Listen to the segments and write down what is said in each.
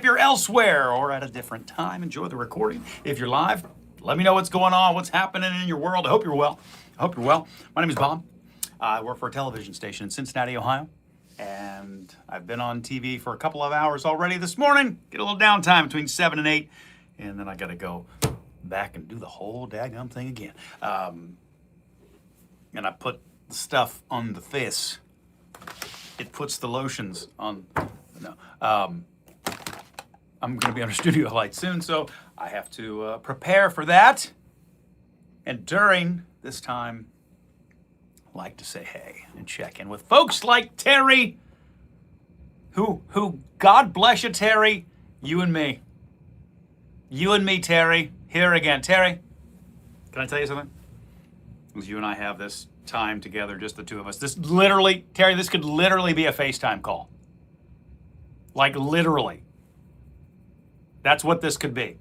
you're elsewhere or at a different time, enjoy the recording. If you're live, let me know what's going on, what's happening in your world. I hope you're well. My name is Bob. I work for a television station in Cincinnati, Ohio. And I've been on TV for a couple of hours already this morning. Get a little downtime between 7 and 8. And then I got to go back and do the whole daggum thing again. And I put the stuff on the face. It puts the lotions on. No. I'm going to be under studio lights soon, so I have to prepare for that. And during this time, I like to say hey and check in with folks like Terry, who God bless you, Terry, you and me. You and me, Terry, here again. Terry, can I tell you something? Because you and I have this time together, just the two of us. Terry, this could literally be a FaceTime call. Like literally. That's what this could be.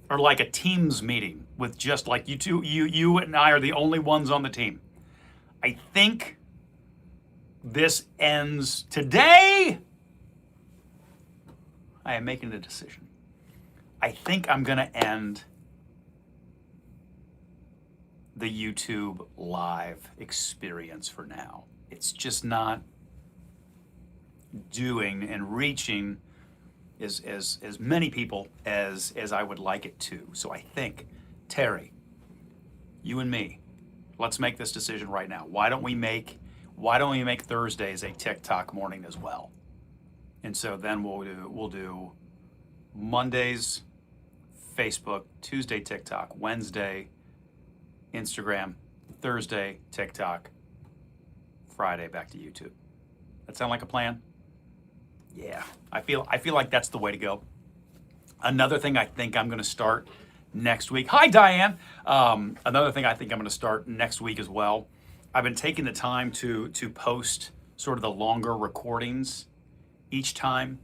Or like a Teams meeting with just like you two, you and I are the only ones on the team. I think this ends today. I am making a decision. I think I'm going to end the YouTube live experience for now. It's just not doing and reaching as many people as I would like it to. So I think, Terry, you and me, let's make this decision right now. Why don't we make Thursdays a TikTok morning as well? And so then we'll do Mondays Facebook, Tuesday TikTok, Wednesday Instagram, Thursday TikTok, Friday back to YouTube. That sound like a plan? Yeah, I feel like that's the way to go. Another thing I think I'm going to start next week. Hi, Diane. Another thing I think I'm going to start next week as well. I've been taking the time to post sort of the longer recordings each time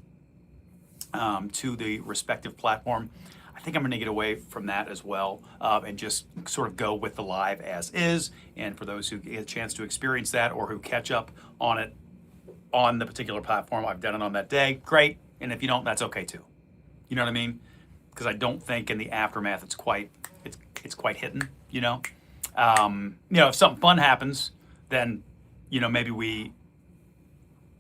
to the respective platform. I think I'm going to get away from that as well and just sort of go with the live as is. And for those who get a chance to experience that or who catch up on it on the particular platform, I've done it on that day, great. And if you don't, that's okay too. You know what I mean? Because I don't think in the aftermath it's quite hidden, you know? If something fun happens, then, maybe we,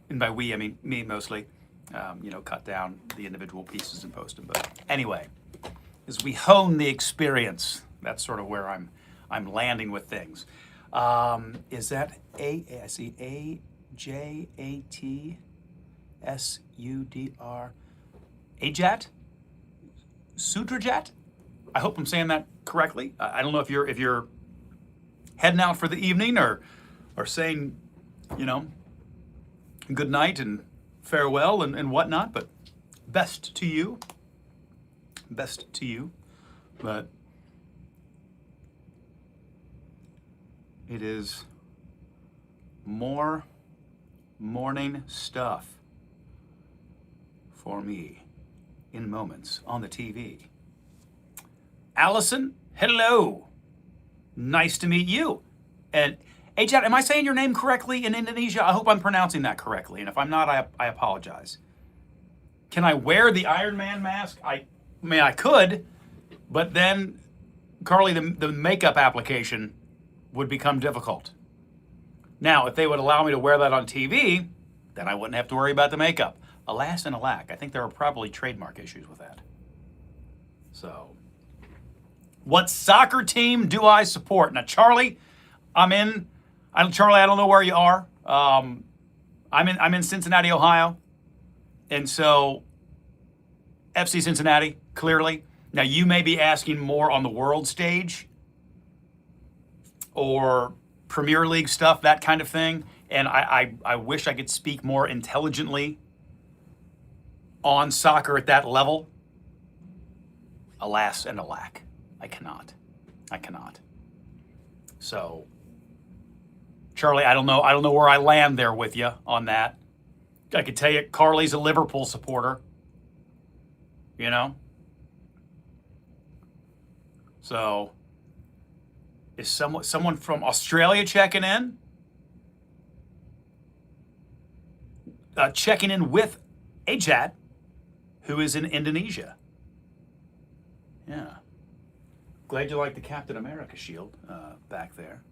and by we, I mean me mostly, cut down the individual pieces and post them. But anyway, as we hone the experience, that's sort of where I'm landing with things. Is that I see AJATSUDR, AJAT? Sudrajat? I hope I'm saying that correctly. I don't know if you're heading out for the evening or saying, good night and farewell and whatnot, but best to you. Best to you. But it is more morning stuff for me in moments on the TV. Allison, hello. Nice to meet you. And Ajat, am I saying your name correctly in Indonesia? I hope I'm pronouncing that correctly. And if I'm not, I apologize. Can I wear the Iron Man mask? I could, but then, Carly, the makeup application would become difficult. Now, if they would allow me to wear that on TV, then I wouldn't have to worry about the makeup. Alas and alack, I think there are probably trademark issues with that. So, what soccer team do I support? Now, Charlie, Charlie, I don't know where you are. I'm in Cincinnati, Ohio. And so, FC Cincinnati, clearly. Now, you may be asking more on the world stage or Premier League stuff, that kind of thing. And I wish I could speak more intelligently on soccer at that level. Alas and alack, I cannot. So, Charlie, I don't know where I land there with you on that. I could tell you Carly's a Liverpool supporter. So, is someone from Australia checking in? Checking in with Ajat. who is in Indonesia. Yeah. Glad you like the Captain America shield back there.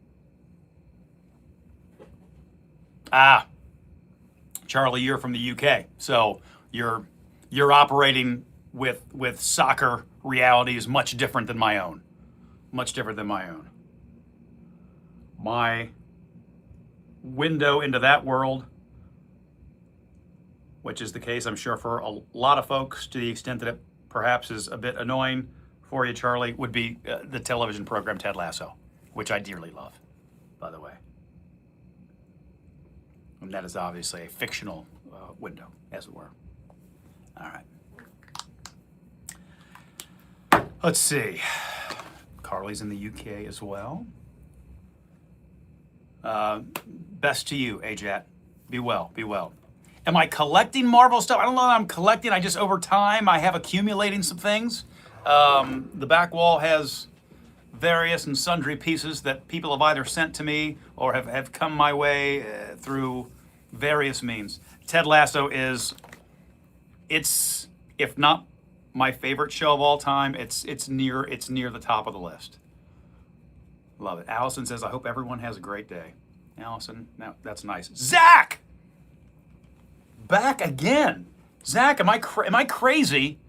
Charlie, you're from the UK, so you're operating with soccer realities much different than my own. Much different than my own. My window into that world, which is the case, I'm sure, for a lot of folks, to the extent that it perhaps is a bit annoying for you, Charlie, would be the television program Ted Lasso, which I dearly love, by the way. And that is obviously a fictional window, as it were. All right. Let's see. Carly's in the UK as well. Best to you, Ajat. Be well, be well. Am I collecting Marvel stuff? I don't know that I'm collecting. I just, over time, I have accumulating some things. The back wall has various and sundry pieces that people have either sent to me or have come my way through various means. Ted Lasso is, it's, if not my favorite show of all time, it's near the top of the list. Love it. Allison says, I hope everyone has a great day. Allison, no, that's nice. Zach! Back again. Zach, am I crazy?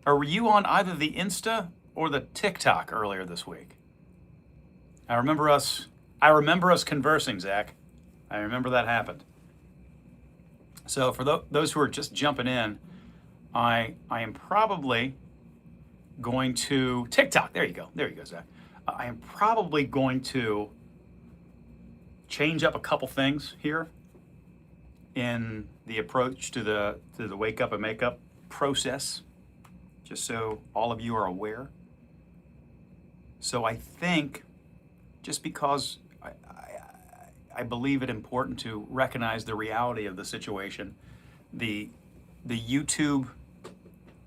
Or were you on either the Insta or the TikTok earlier this week? I remember us conversing, Zach. I remember that happened. So for those who are just jumping in, I am probably going to TikTok. There you go, Zach. I am probably going to change up a couple things here in the approach to the wake up and makeup process, just so all of you are aware. So I think, just because I believe it important to recognize the reality of the situation, the YouTube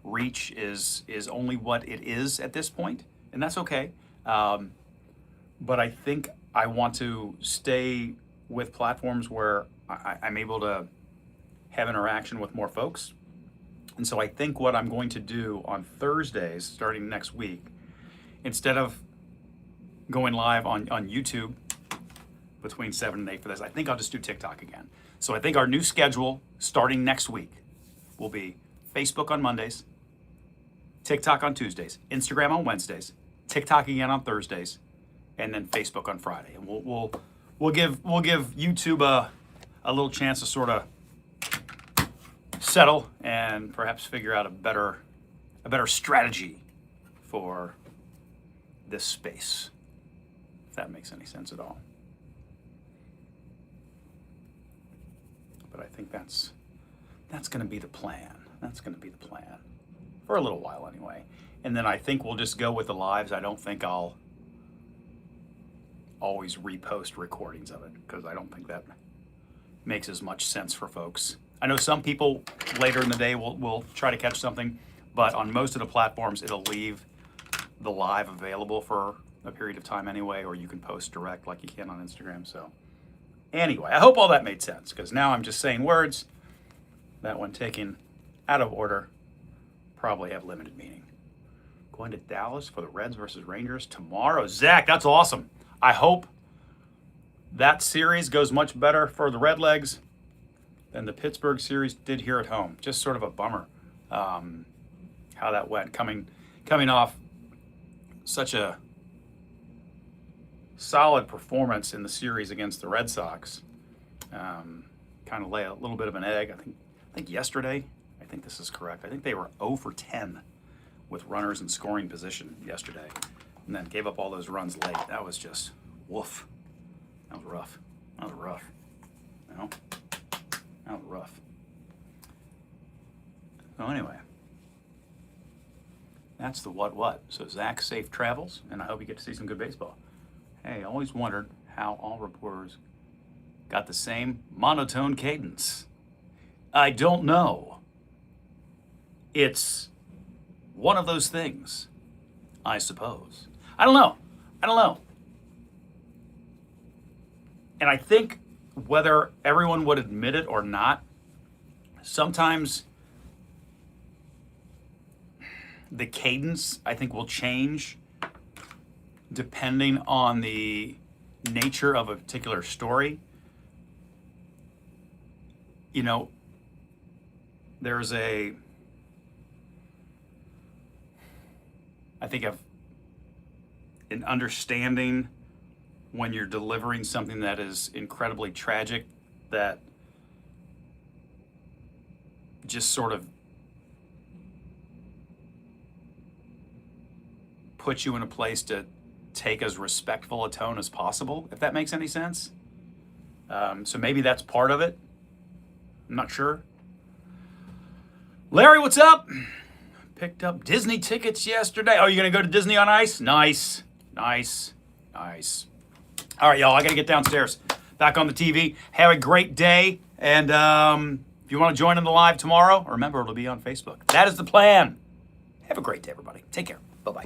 reach is only what it is at this point, and that's okay. But I think I want to stay with platforms where I'm able to have interaction with more folks. And so I think what I'm going to do on Thursdays, starting next week, instead of going live on YouTube between 7 and 8 for this, I think I'll just do TikTok again. So I think our new schedule starting next week will be Facebook on Mondays, TikTok on Tuesdays, Instagram on Wednesdays, TikTok again on Thursdays, and then Facebook on Friday. And we'll give YouTube a little chance to sort of settle and perhaps figure out a better strategy for this space, if that makes any sense at all. But I think that's going to be the plan. That's going to be the plan for a little while anyway. And then I think we'll just go with the lives. I don't think I'll always repost recordings of it, because I don't think that makes as much sense for folks. I know some people later in the day will try to catch something, but on most of the platforms, it'll leave the live available for a period of time anyway, or you can post direct like you can on Instagram. So anyway, I hope all that made sense, because now I'm just saying words that, when taken out of order, probably have limited meaning. Going to Dallas for the Reds versus Rangers tomorrow. Zach, that's awesome. I hope that series goes much better for the Redlegs than the Pittsburgh series did here at home. Just sort of a bummer how that went, coming off such a solid performance in the series against the Red Sox. Kind of lay a little bit of an egg. I think yesterday, I think this is correct, I think they were 0 for 10 with runners in scoring position yesterday, and then gave up all those runs late. That was just woof. That was rough. That was rough. You know? That was rough. So anyway, that's the what. So Zach, safe travels, and I hope you get to see some good baseball. Hey, I always wondered how all reporters got the same monotone cadence. I don't know. It's one of those things, I suppose. I don't know. And I think, whether everyone would admit it or not, sometimes the cadence, I think, will change depending on the nature of a particular story. You know, there's I think of an understanding when you're delivering something that is incredibly tragic, that just sort of puts you in a place to take as respectful a tone as possible, if that makes any sense. So maybe that's part of it. I'm not sure. Larry, what's up? Picked up Disney tickets yesterday. Oh, you're going to go to Disney on Ice? Nice, nice, nice. All right, y'all, I got to get downstairs. Back on the TV. Have a great day. And if you want to join in the live tomorrow, remember, it'll be on Facebook. That is the plan. Have a great day, everybody. Take care. Bye-bye.